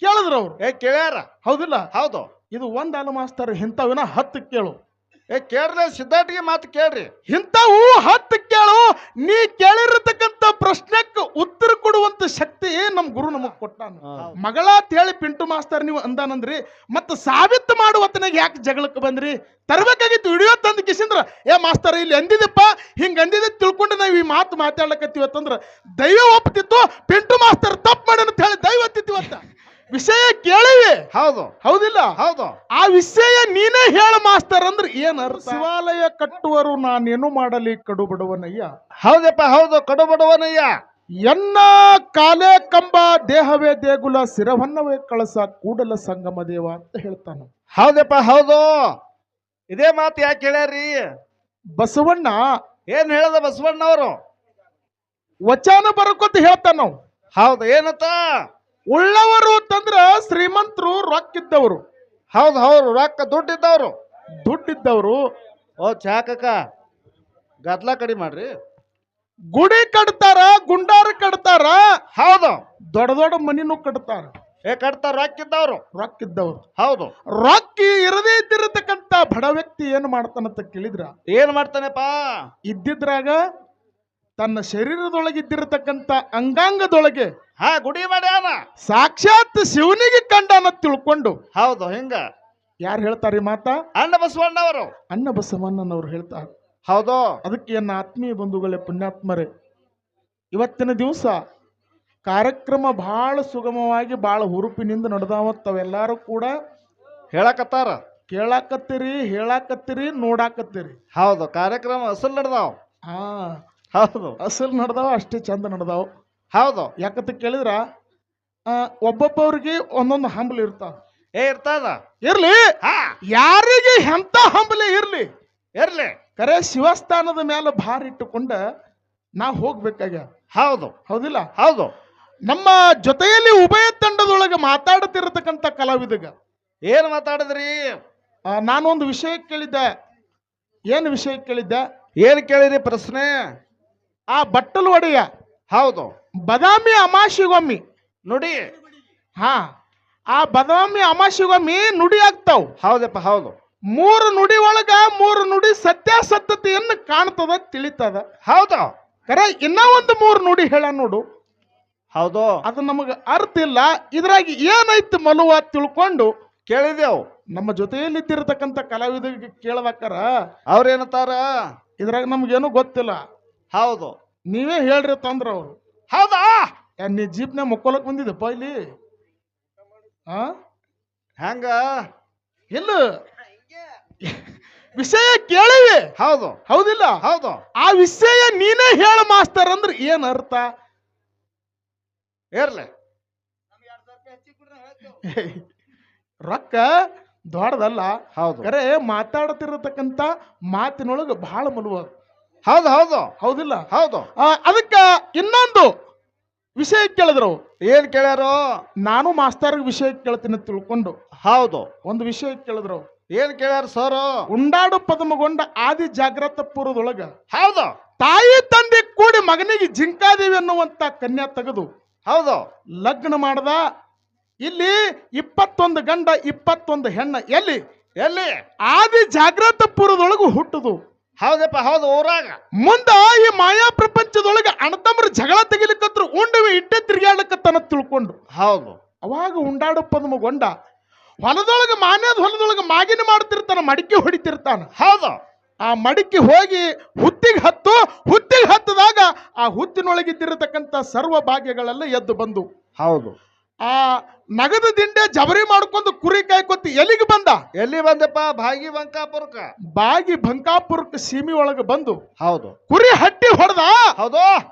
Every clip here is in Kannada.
ಕೇಳಿದ್ರ ಅವ್ರು ಕೇಳ್ಯಾರ. ಹೌದಿಲ್ಲ? ಹೌದು. ಇದು ಒಂದಲ್ಲ ಮಾಸ್ತರ್, ಇಂಥವಿನ 10 ಕೇಳು. ಕೇಳ್ರಿ ಸಿದ್ಧಾಟಿಗೆ ಮಾತು ಕೇಳ್ರಿ. ಇಂಥವು 10 ಕೇಳು. ನೀ ಕೇಳಿರತಕ್ಕಂತ ಪ್ರಶ್ನೆಕ್ಕೆ ಉತ್ತರ ಕೊಡುವಂತ ಶಕ್ತಿ ನಮ್ ಗುರು ನಮಗ್ ಕೊಟ್ಟಾನ. ಮಗಳ ಅಂತ ಹೇಳಿ ಪಿಂಟು ಮಾಸ್ತರ್ ನೀವು ಅಂದಾನಂದ್ರಿ, ಮತ್ತ ಸಾಬೀತು ಮಾಡುವತ್ತನಾಗ ಯಾಕೆ ಜಗಳಕ್ಕೆ ಬಂದ್ರಿ? ತರಬೇಕಾಗಿತ್ತು ವಿಡಿಯೋ ತಂದು ಕಿಸಿಂದ್ರ, ಏ ಮಾಸ್ತರ್ ಇಲ್ಲಿ ಅಂದಿದಪ್ಪ, ಹಿಂಗ ಅಂದಿದ್ದೆ ತಿಳ್ಕೊಂಡು ನಾವು ಈ ಮಾತು ಮಾತಾಡ್ಲಕತ್ತೀವತ್ತಂದ್ರ ದೈವ ಒಪ್ತಿತ್ತು, ಪಿಂಟು ಮಾಸ್ತರ್ ತಪ್ಪು ಮಾಡ್ಯಾನ ಅಂತ ಹೇಳಿ ದೈವ ಒತ್ತಿತ್ತೀವತ್ತ. ವಿಷಯ ಕೇಳಿವಿ. ಹೌದು. ಹೌದಿಲ್ಲ? ಹೌದು. ಆ ವಿಷಯ ನೀನೇ ಹೇಳ ಮಾಸ್ತರ್ ಅಂದ್ರೆ ಏನ್ ಅರ್ಥ? ಶಿವಾಲಯ ಕಟ್ಟುವರು ನಾನೇನು ಮಾಡಲಿ ಕಡು ಬಡವನಯ್ಯ. ಹೌದಪ್ಪ, ಹೌದು, ಕಡು ಬಡವನಯ್ಯ. ಎನ್ನ ಕಾಲೇ ಕಂಬ ದೇಹವೇ ದೇಗುಲ ಸಿರವನ್ನವೇ ಕಳಸ ಕೂಡಲ ಸಂಗಮ ದೇವ ಅಂತ ಹೇಳ್ತಾನ. ಹೌದಪ್ಪ, ಹೌದು. ಇದೇ ಮಾತು ಯಾಕೆ ಹೇಳ್ಯಾರಿ? ಬಸವಣ್ಣ ಏನ್ ಹೇಳದ ಬಸವಣ್ಣವರು? ವಚನ ಬರ್ಕೋತ ಹೇಳ್ತಾನ ನಾವು. ಹೌದು. ಏನತ್ತ? ಉಳ್ಳವರು ಅಂತಂದ್ರ ಶ್ರೀಮಂತರು, ರೊಕ್ಕಿದ್ದವರು. ಹೌದು, ಹೌದು, ರೊಕ್ಕ ದುಡ್ಡಿದ್ದವ್ರು. ದುಡ್ಡಿದ್ದವರು ಓ ಚಾಕಕ್ಕ ಗದ್ಲ ಕಡಿಮೆ ಮಾಡ್ರಿ. ಗುಡಿ ಕಟ್ತಾರ, ಗುಂಡಾರ ಕಟ್ತಾರ. ಹೌದು. ದೊಡ್ಡ ದೊಡ್ಡ ಮನಿನೂ ಕಟ್ತಾರ. ಕಟ್ತಾರ ರೊಕ್ಕಿದ್ದವ್ರು. ರೊಕ್ಕಿದ್ದವ್ರು. ಹೌದು. ರೊಕ್ಕಿ ಇರದೇ ಇದ್ದಿರತಕ್ಕಂತ ಬಡ ವ್ಯಕ್ತಿ ಏನು ಮಾಡ್ತಾನಂತ ಕೇಳಿದ್ರ, ಏನ್ ಮಾಡ್ತಾನೆಪ್ಪ? ಇದ್ದಿದ್ರಾಗ ತನ್ನ ಶರೀರದೊಳಗಿದ್ದಿರತಕ್ಕಂತ ಅಂಗಾಂಗದೊಳಗೆ ಗುಡಿ ಮಾಡ್ಯಾನ, ಸಾಕ್ಷಾತ್ ಶಿವನಿಗೆ ಕಂಡನ ತಿಳ್ಕೊಂಡು. ಹೌದು. ಹಿಂಗ ಯಾರು ಹೇಳ್ತಾರೆ ಮಾತಾ? ಅಣ್ಣ ಬಸವಣ್ಣವರು. ಅಣ್ಣ ಬಸವಣ್ಣನವ್ರು ಹೇಳ್ತಾರೆ. ಹೌದು. ಅದಕ್ಕೆ ನನ್ನ ಆತ್ಮೀಯ ಬಂಧುಗಳೇ, ಪುಣ್ಯಾತ್ಮರೇ, ಇವತ್ತಿನ ದಿವಸ ಕಾರ್ಯಕ್ರಮ ಬಹಳ ಸುಗಮವಾಗಿ ಬಹಳ ಹುರುಪಿನಿಂದ ನಡೆದಾವತ್ತವೆಲ್ಲರೂ ಕೂಡ ಹೇಳಕತ್ತಾರ, ಕೇಳಾಕತ್ತೀರಿ, ಹೇಳಾಕತ್ತೀರಿ, ನೋಡಾಕತ್ತೀರಿ. ಹೌದು. ಕಾರ್ಯಕ್ರಮ ಅಸಲ್ ನಡೆದಾವ. ಹೌದು, ಅಸಲ್ ನಡೆದಾವ, ಅಷ್ಟೇ ಚಂದ ನಡೆದಾವ. ಹೌದು. ಯಾಕಂತ ಕೇಳಿದ್ರ ಒಬ್ಬೊಬ್ಬರಿಗೆ ಒಂದೊಂದು ಹಂಬಲ ಇರ್ತಾವ. ಇರ್ತದ. ಇರ್ಲಿ, ಯಾರಿಗೆ ಎಂತ ಹಂಬಲ ಇರ್ಲಿ ಇರ್ಲಿ, ಕರೆ ಶಿವಸ್ಥಾನದ ಮೇಲೆ ಭಾರ ಇಟ್ಟುಕೊಂಡ ನಾ ಹೋಗ್ಬೇಕಾಗ. ಹೌದು. ಹೌದಿಲ್ಲ? ಹೌದು. ನಮ್ಮ ಜೊತೆಯಲ್ಲಿ ಉಭಯ ತಂಡದೊಳಗೆ ಮಾತಾಡುತ್ತಿರತಕ್ಕಂತ ಕಲಾವಿದಗ ಏನ್ ಮಾತಾಡಿದ್ರಿ? ನಾನೊಂದು ವಿಷಯ ಕೇಳಿದ್ದೆ. ಏನು ವಿಷಯ ಕೇಳಿದ್ದೆ? ಏನ್ ಕೇಳಿರಿ ಪ್ರಶ್ನೆ? ಆ ಬಟ್ಟಲು ಒಡೆಯ ಹೌದು ಬದಾಮಿ ಅಮಾಶಿಗೊಮ್ಮಿ ನುಡಿ. ಆ ಬದಾಮಿ ಅಮಾಶಿಗೊಮ್ಮಿ ನುಡಿ ಆಗ್ತಾವ್. ಹೌದಪ್ಪ, ಹೌದು. 3 ನುಡಿ ಒಳಗ 3 ನುಡಿ ಸತ್ಯಾಸತ್ಯತೆಯನ್ನು ಕಾಣ್ತದ, ತಿಳಿತದ. ಹೌದು. ಕರೆ ಇನ್ನ ಒಂದು 3 ನುಡಿ ಹೇಳ ನೋಡು. ಹೌದು. ಅದು ನಮಗ ಅರ್ಥ ಇಲ್ಲ. ಇದ್ರಾಗ ಏನೈತಿ ಮಲುವ ತಿಳ್ಕೊಂಡು ಕೇಳಿದೆವು. ನಮ್ಮ ಜೊತೆಯಲ್ಲಿ ಇದ್ದಿರತಕ್ಕಂತ ಕಲಾವಿದರಿಗೆ ಕೇಳಬೇಕಾರ ಅವ್ರೇನತ್ತಾರ? ಇದ್ರಾಗ ನಮ್ಗೇನು ಗೊತ್ತಿಲ್ಲ. ಹೌದು. ನೀವೇ ಹೇಳ್ರಿ ತಂದ್ರ ಅವ್ರು. ಹೌದಾ? ನೀ ಜೀಪ್ನ ಮುಕ್ಕೊಲಕ್ ಬಂದಿದ್ದಪ್ಪ ಇಲ್ಲಿ? ಹೆಂಗ? ಇಲ್ಲ, ವಿಷಯ ಕೇಳಿವಿ. ಹೌದು. ಹೌದಿಲ್ಲ? ಹೌದು. ಆ ವಿಷಯ ನೀನೇ ಹೇಳ ಮಾಸ್ತರ್ ಅಂದ್ರೆ ಏನ್ ಅರ್ಥ? ಇರ್ಲಿ, ರೊಕ್ಕ ದೊಡ್ಡದಲ್ಲ. ಹೌದು. ಕರೆ ಮಾತಾಡ್ತಿರತಕ್ಕಂತ ಮಾತಿನೊಳಗ ಬಹಳ ಮಲುವ. ಹೌದು. ಹೌದು. ಹೌದಿಲ್ಲ? ಹೌದು. ಅದಕ್ಕ ಇನ್ನೊಂದು ವಿಷಯ ಕೇಳಿದ್ರು. ಏನ್ ಕೇಳ್ಯಾರು? ನಾನು ಮಾಸ್ತರ್ ವಿಷಯ ಕೇಳ್ತೀನಿ ತಿಳ್ಕೊಂಡು. ಹೌದು. ಒಂದು ವಿಷಯ ಕೇಳಿದ್ರು. ಏನ್ ಕೇಳ್ಯಾರ ಸರ್? ಉಂಡಾಡು ಪದಮಗೊಂಡ ಆದಿ ಜಾಗ್ರತ ಪೂರ್ವದೊಳಗ ಹೌದು ತಾಯಿ ತಂದೆ ಕೂಡಿ ಮಗನಿಗೆ ಜಿಂಕಾದೇವಿ ಅನ್ನುವಂತ ಕನ್ಯಾ ತೆಗೆದು ಹೌದು ಲಗ್ನ ಮಾಡದ. ಇಲ್ಲಿ 21 ಗಂಡ 21 ಹೆಣ್ಣ. ಎಲ್ಲಿ ಎಲ್ಲಿ? ಆದಿ ಜಾಗ್ರತ ಪೂರ್ವದೊಳಗು ಹುಟ್ಟುದು. ಹೌದಪ್ಪ, ಹೌದು. ಊರಾಗ ಮುಂದ ಈ ಮಾಯಾ ಪ್ರಪಂಚದೊಳಗೆ ಅಣ್ಣತಮ್ಮರು ಜಗಳ ತೆಗಿಲಿಕ್ಕತ್ರ ಉಂಡವಿ ಇಟ್ಟೆ ತಿರ್ಗಾಡ್ಲಕತ್ತನ ತಿಳ್ಕೊಂಡು. ಹೌದು. ಅವಾಗ ಉಂಡಾಡು ಪದಮಗೊಂಡ ಹೊಲದೊಳಗೆ ಮಾನ್ಯದ ಹೊಲದೊಳಗೆ ಮಾಗಿನ ಮಾಡ್ತಿರ್ತಾನ, ಮಡಿಕೆ ಹೊಡಿತಿರ್ತಾನ. ಹೌದು. ಆ ಮಡಿಕೆ ಹೋಗಿ ಹುತ್ತಿಗೆ ಹತ್ತದಾಗ ಆ ಹುತ್ತಿನೊಳಗಿದ್ದಿರತಕ್ಕಂತ ಸರ್ವ ಭಾಗ್ಯಗಳೆಲ್ಲ ಎದ್ದು ಬಂದು. ಹೌದು. ಆ ನಗದ ದಿಂಡೆ ಜಬರಿ ಮಾಡ್ಕೊಂಡು ಕುರಿ ಕಾಯ್ಕೊತಿ ಎಲ್ಲಿಗೆ ಬಂದ? ಎಲ್ಲಿ ಬಂದಪ್ಪ? ಬಾಗಿ ಬಂಕಾಪುರಕ್ಕ. ಬಾಗಿ ಬಂಕಾಪುರಕ್ಕೆ ಸೀಮಿ ಒಳಗೆ ಬಂದು ಹೌದು ಕುರಿ ಹಟ್ಟಿ ಹೊಡೆದ. ಹೌದು.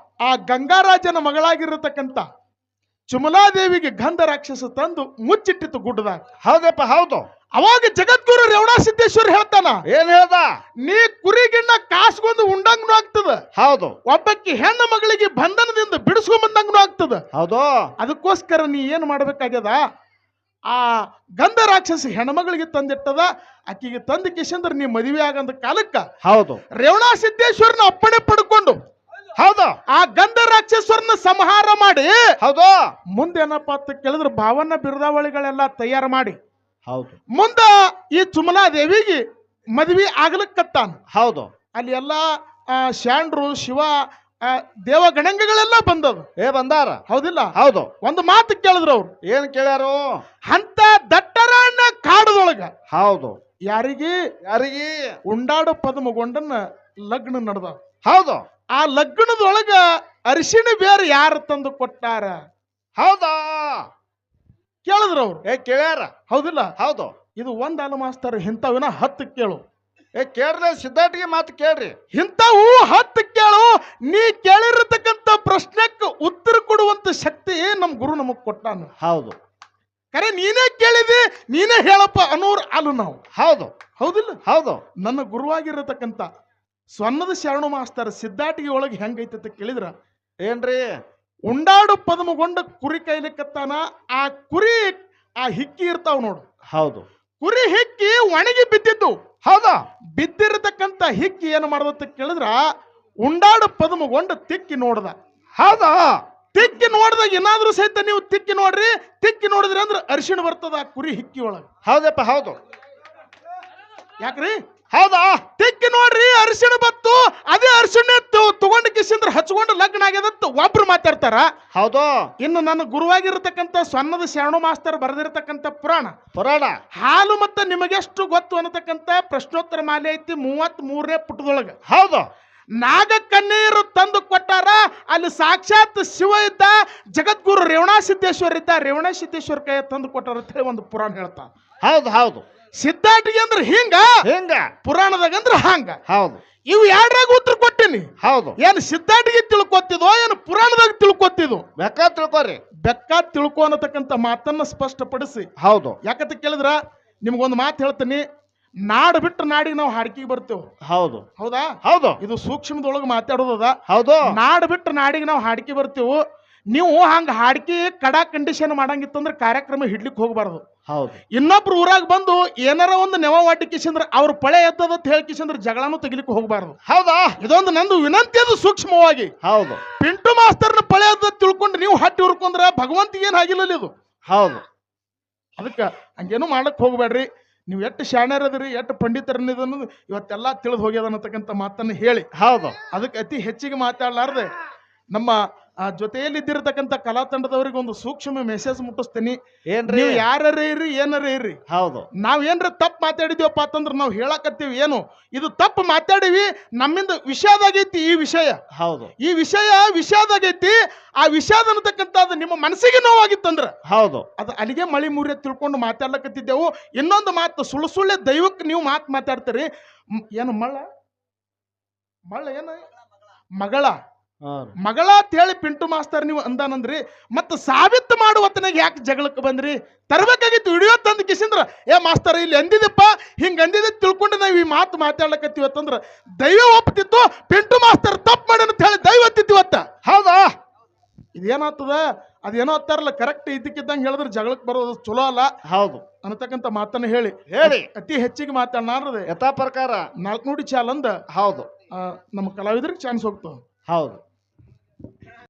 ಆ ಗಂಗಾರಾಜನ ಮಗಳಾಗಿರತಕ್ಕಂತ ಚುಮಲಾದೇವಿಗೆ ಗಂಧ ರಾಕ್ಷಸ ತಂದು ಮುಚ್ಚಿಟ್ಟಿತ್ತು ಗುಡ್ಡದಾಗ. ಹೌದಪ್ಪ, ಹೌದು. ಅವಾಗ ಜಗದ್ಗುರು ರೇವಣ ಸಿದ್ದೇಶ್ವರ ಹೇಳ್ತಾನ, ಏನ್ ಹೇಳ್ದ? ನೀ ಕುರಿಗಿಣ್ಣ ಕಾಸ್ಕೊಂಡು ಉಂಡಂಗ್ನು ಆಗ್ತದ. ಹೌದು. ಒಬ್ಬಕ್ಕೆ ಹೆಣ್ಣು ಮಗಳಿಗೆ ಬಂಧನದಿಂದ ಬಿಡಿಸ್ಕೊಂಡ್ ಬಂದಂಗ್ನು ಆಗ್ತದ. ಹೌದು. ಅದಕ್ಕೋಸ್ಕರ ನೀ ಏನ್ ಮಾಡ್ಬೇಕಾಗ್ಯದ? ಆ ಗಂಧ ರಾಕ್ಷಸ ಹೆಣ್ಮಗಳಿಗೆ ತಂದಿಟ್ಟದ, ಆಕಿಗೆ ತಂದ ಕಿಶಂದ್ರ ನೀ ಮದುವೆ ಆಗಂದ ಕಾಲಕ್ಕ ಹೌದು ರೇವಣ ಸಿದ್ದೇಶ್ವರನ ಅಪ್ಪಣೆ ಪಡ್ಕೊಂಡು ಹೌದು ಆ ಗಂಧ ರಾಕ್ಷಸರನ್ನ ಸಂಹಾರ ಮಾಡಿ ಹೌದು ಮುಂದೇನಪ್ಪ ಅಂತ ಕೇಳಿದ್ರೆ ಭಾವನ ಬಿರುದಾವಳಿಗಳೆಲ್ಲ ತಯಾರು ಮಾಡಿ ಹೌದು ಮುಂದ ಈ ಚುಮಲಾ ದೇವಿಗೆ ಮದ್ವಿ ಆಗ್ಲಿಕ್ಕತ್ತಾನ. ಹೌದು ಅಲ್ಲಿ ಎಲ್ಲ ಶಾಂಡ್ರು ಶಿವ ದೇವಗಣಂಗಗಳೆಲ್ಲ ಬಂದವು. ಬಂದಾರ ಹೌದಿಲ್ಲ? ಹೌದು ಒಂದು ಮಾತು ಕೇಳಿದ್ರು ಅವ್ರು. ಏನ್ ಕೇಳ್ಯಾರು? ಅಂತ ದಟ್ಟರಣ್ಣ ಕಾಡದೊಳಗ ಹೌದು ಯಾರಿಗೆ ಯಾರಿಗೆ ಉಂಡಾಡು ಪದ್ಮಗೊಂಡನ್ನ ಲಗ್ನ ನಡೆದ. ಹೌದು ಆ ಲಗ್ನದೊಳಗ ಅರಿಶಿಣ ಬೇರೆ ಯಾರು ತಂದು ಕೊಟ್ಟಾರ? ಹೌದಾ ಕೇಳಿದ್ರು ಅವ್ರು. ಕೇಳ್ಯಾರ? ಹೌದಿಲ್ಲ? ಹೌದು. ಇದು ಒಂದಲ್ಲ ಮಾಸ್ತರ್, ಇಂಥವಿನ 10 ಕೇಳು. ಕೇಳ್ರಿ, ಸಿದ್ಧಾಟಿಗೆ ಮಾತು ಕೇಳ್ರಿ. ಇಂಥವು 10 ಕೇಳು. ನೀ ಕೇಳಿರತಕ್ಕಂತ ಪ್ರಶ್ನೆಕ್ಕೆ ಉತ್ತರ ಕೊಡುವಂತ ಶಕ್ತಿ ನಮ್ ಗುರು ನಮಗ್ ಕೊಟ್ಟಾನ. ಹೌದು ಕರೆ ನೀನೇ ಕೇಳಿದಿ, ನೀನೇ ಹೇಳಪ್ಪ ಅನ್ನೋರು ಅಲ್ಲ ನಾವು. ಹೌದು ಹೌದಿಲ್ಲ? ಹೌದು. ನನ್ನ ಗುರುವಾಗಿರತಕ್ಕಂತ ಸ್ವರ್ಣದ ಶರಣು ಮಾಸ್ತರ್ ಸಿದ್ಧಾಟಿಗೆ ಒಳಗೆ ಹೆಂಗೈತೆ ಕೇಳಿದ್ರ ಏನ್ರಿ? ಉಂಡಾಡು ಪದ್ಮಗೊಂಡ ಕುರಿ ಕೈಲಿಕ್ಕತ್ತಾನ. ಆ ಕುರಿ ಆ ಹಿಕ್ಕಿ ಇರ್ತಾವ ನೋಡು. ಹೌದು. ಕುರಿ ಹಿಕ್ಕಿ ಒಣಗಿ ಬಿದ್ದಿದ್ದು. ಹೌದಾ? ಬಿದ್ದಿರತಕ್ಕಂತ ಹಿಕ್ಕಿ ಏನು ಮಾಡದಂತ ಕೇಳಿದ್ರ ಉಂಡಾಡು ಪದ್ಮಗೊಂಡ ತಿಕ್ಕಿ ನೋಡ್ದ. ಹೌದಾ? ತಿಕ್ಕಿ ನೋಡಿದಾಗ ಏನಾದ್ರೂ ಸಹಿತ ನೀವು ತಿಕ್ಕಿ ನೋಡ್ರಿ, ತಿಕ್ಕಿ ನೋಡಿದ್ರಿ ಅಂದ್ರೆ ಅರಿಶಿಣ ಬರ್ತದ ಆ ಕುರಿ ಹಿಕ್ಕಿ ಒಳಗೆ. ಹೌದಪ್ಪ ಹೌದು. ಯಾಕ್ರಿ? ಹೌದಾ? ತಿಕ್ಕಿ ನೋಡ್ರಿ ಅರಿಶಿಣ ಬತ್ತು. ಅದೇ ಅರಿಶಿಣ ತಗೊಂಡು ಕಿಸಿಂದ್ರ ಹಚ್ಕೊಂಡು ಲಗ್ನ ಆಗ್ಯದಂತ ಒಬ್ರು ಮಾತಾಡ್ತಾರ. ಹೌದು. ಇನ್ನು ನನ್ನ ಗುರುವಾಗಿರತಕ್ಕಂತ ಸ್ವರ್ಣದ ಶರಣು ಮಾಸ್ತರ್ ಬರೆದಿರತಕ್ಕಂತ ಪುರಾಣ ಹಾಲು ಮತ್ತೆ ನಿಮಗೆಷ್ಟು ಗೊತ್ತು ಅನ್ನತಕ್ಕಂತ ಪ್ರಶ್ನೋತ್ತರ ಮಾಲೆ ಐತಿ 33ನೇ ಪುಟದೊಳಗ. ಹೌದು. ನಾಗಕನ್ಯೆಯರು ತಂದು ಕೊಟ್ಟಾರ. ಅಲ್ಲಿ ಸಾಕ್ಷಾತ್ ಶಿವ ಇದ್ದ, ಜಗದ್ಗುರು ರೇವಣಸಿದ್ದೇಶ್ವರ ಇದ್ದ. ರೇವಣಸಿದ್ದೇಶ್ವರ ಕೈ ತಂದು ಕೊಟ್ಟಾರ ಅಂತ ಹೇಳಿ ಒಂದು ಪುರಾಣ ಹೇಳ್ತಾ. ಹೌದು ಹೌದು. ಸಿದ್ಧಾಟಿಗೆ ಅಂದ್ರೆ ಹಿಂಗ, ಪುರಾಣದಾಗ ಅಂದ್ರೆ ಹಂಗ. ಹೌದು. ಇವು ಎರಡರಾಗ ಉತ್ತರ ಕೊಟ್ಟಿನಿ. ಹೌದು. ಏನು ಸಿದ್ಧಾಟಿಗೆ ತಿಳ್ಕೊತಿದ್ವೋ ಏನು ಪುರಾಣದಾಗ ತಿಳ್ಕೊತಿದ್ವು? ಬೇಕಾ ತಿಳ್ಕೊರಿ. ಬೆಕ್ಕ ತಿಳ್ಕೊ ಅನ್ನತಕ್ಕಂಥ ಮಾತನ್ನ ಸ್ಪಷ್ಟಪಡಿಸಿ. ಹೌದು. ಯಾಕಂತ ಕೇಳಿದ್ರ ನಿಮ್ಗೊಂದು ಮಾತು ಹೇಳ್ತೀನಿ. ನಾಡು ಬಿಟ್ಟು ನಾಡಿಗೆ ನಾವು ಹಾಡ್ಕಿಗೆ ಬರ್ತೇವೆ. ಹೌದು. ಹೌದಾ? ಹೌದು. ಇದು ಸೂಕ್ಷ್ಮದೊಳಗೆ ಮಾತಾಡೋದದ. ಹೌದು. ನಾಡು ಬಿಟ್ಟು ನಾಡಿಗೆ ನಾವು ಹಾಡ್ಕಿ ಬರ್ತೇವೆ. ನೀವು ಹಂಗ ಹಾಡ್ಕಿ ಕಡಾ ಕಂಡೀಷನ್ ಮಾಡಂಗಿತ್ತಂದ್ರೆ ಕಾರ್ಯಕ್ರಮ ಹಿಡ್ಲಿಕ್ಕೆ ಹೋಗಬಾರ್ದು. ಹೌದು. ಇನ್ನೊಬ್ರು ಊರಾಗ ಬಂದು ಏನಾರ ಒಂದು ನೆವ ವಾಟಿಕಿಸಂದ್ರ ಅವ್ರ ಪಳೆ ಎತ್ತದ ಹೇಳ್ಕಿಸಂದ್ರ ಜಗಳನು ತೆಗಿಲಿಕ್ಕೆ ಹೋಗಬಾರ್ದು. ಹೌದಾ? ಇದೊಂದು ನಂದು ವಿನಂತಿ ಅದು ಸೂಕ್ಷ್ಮವಾಗಿ. ಹೌದು. ಪಿಂಟು ಮಾಸ್ತರ್ನ ಪಳೆ ಎದ್ದ ತಿಳ್ಕೊಂಡು ನೀವು ಹಟ್ಟಿ ಹುರ್ಕೊಂಡ್ರ ಭಗವಂತಿಗೆ ಏನ್ ಆಗಿಲ್ಲ ಇದು. ಹೌದು. ಅದಕ್ಕೆ ಹಂಗೇನು ಮಾಡಕ್ ಹೋಗ್ಬೇಡ್ರಿ. ನೀವು ಎಷ್ಟು ಶಾಣ್ಯರದ್ರಿ, ಎಷ್ಟು ಪಂಡಿತರನ್ನ ಇವತ್ತೆಲ್ಲ ತಿಳಿದು ಹೋಗ್ಯದ ಅನ್ನತಕ್ಕಂಥ ಮಾತನ್ನು ಹೇಳಿ. ಹೌದು. ಅದಕ್ಕೆ ಅತಿ ಹೆಚ್ಚಿಗೆ ಮಾತಾಡಲಾರ್ದೆ ನಮ್ಮ ಜೊತೆಯಲ್ಲಿದ್ದಿರತಕ್ಕಂಥ ಕಲಾ ತಂಡದವರಿಗೆ ಒಂದು ಸೂಕ್ಷ್ಮ ಮೆಸೇಜ್ ಮುಟ್ಟಿಸ್ತೀನಿ. ಏನ್ರಿ? ನೀವು ಯಾರೇ ಇರ್ರಿ ಏನಾರೇ ಇರ್ರಿ, ಹೌದು, ನಾವ್ ಏನ್ರ ತಪ್ಪು ಮಾತಾಡಿದ್ವಪ್ಪ ಅಂತಂದ್ರೆ ನಾವು ಹೇಳಕತ್ತೀವಿ ಏನು ಇದು ತಪ್ಪು ಮಾತಾಡಿವಿ, ನಮ್ಮಿಂದ ವಿಷಾದಾಗೈತಿ ಈ ವಿಷಯ. ಹೌದು. ಈ ವಿಷಯ ವಿಷಾದಾಗೈತಿ. ಆ ವಿಷಾದ ಅನ್ನತಕ್ಕಂಥದ್ದು ನಿಮ್ಮ ಮನಸ್ಸಿಗೆ ನೋವಾಗಿತ್ತಂದ್ರ ಹೌದು, ಅದು ಅಲ್ಲಿಗೆ ಮಳಿ ಮುರಿಯ ತಿಳ್ಕೊಂಡು ಮಾತಾಡ್ಲಕತ್ತಿದ್ದೆವು. ಇನ್ನೊಂದು ಮಾತು ಸುಳ್ಳೆ ದೈವಕ್ಕೆ ನೀವು ಮಾತಾಡ್ತೀರಿ. ಏನು ಮಳ್ಳ ಏನು ಮಗಳ ಅಂತೇಳಿ ಪಿಂಟು ಮಾಸ್ತರ್ ನೀವು ಅಂದಾನಂದ್ರಿ. ಮತ್ತ ಸಾಬೀತು ಮಾಡುವತ್ತನಾಗ ಯಾಕೆ ಜಗಳಕ್ಕೆ ಬಂದ್ರಿ? ತರಬೇಕಾಗಿತ್ತು ವಿಡಿಯೋ ತಂದು ಕಿಸಿಂದ್ರ ಮಾಸ್ತರ್ ಇಲ್ಲಿ ಅಂದಿದಪ್ಪ, ಹಿಂಗ ಅಂದಿದ್ದ ತಿಳ್ಕೊಂಡು ನಾವು ಈ ಮಾತು ಮಾತಾಡ್ಲಕತ್ತೀವತ್ತಂದ್ರ ದೈವ ಒಪ್ತಿತ್ತು. ಪಿಂಟು ಮಾಸ್ತರ್ ತಪ್ಪು ಮಾಡಿ ಅಂತ ಹೇಳಿ ದೈವ ಒತ್ತಿತ್ತಿವತ್ತ. ಹೌದಾ? ಇದೇನಾಗ್ತದ ಅದೇನೋ ಅಂತಾರಲ್ಲ, ಕರೆಕ್ಟ್ ಇದಕ್ಕಿದ್ದಂಗೆ ಹೇಳಿದ್ರೆ ಜಗಳಕ್ಕೆ ಬರೋದು ಚಲೋ ಅಲ್ಲ. ಹೌದು ಅನ್ನತಕ್ಕಂಥ ಮಾತನ್ನ ಹೇಳಿ ಅತಿ ಹೆಚ್ಚಿಗೆ ಮಾತಾಡ್ನಾರ್ದೆ ಯಥಾ ಪ್ರಕಾರ 4 ಚಾಲ್ ಅಂದ. ಹೌದು, ನಮ್ಮ ಕಲಾವಿದರಿಗೆ ಚಾನ್ಸ್ ಹೋಗ್ತಾವ. ಹೌದು.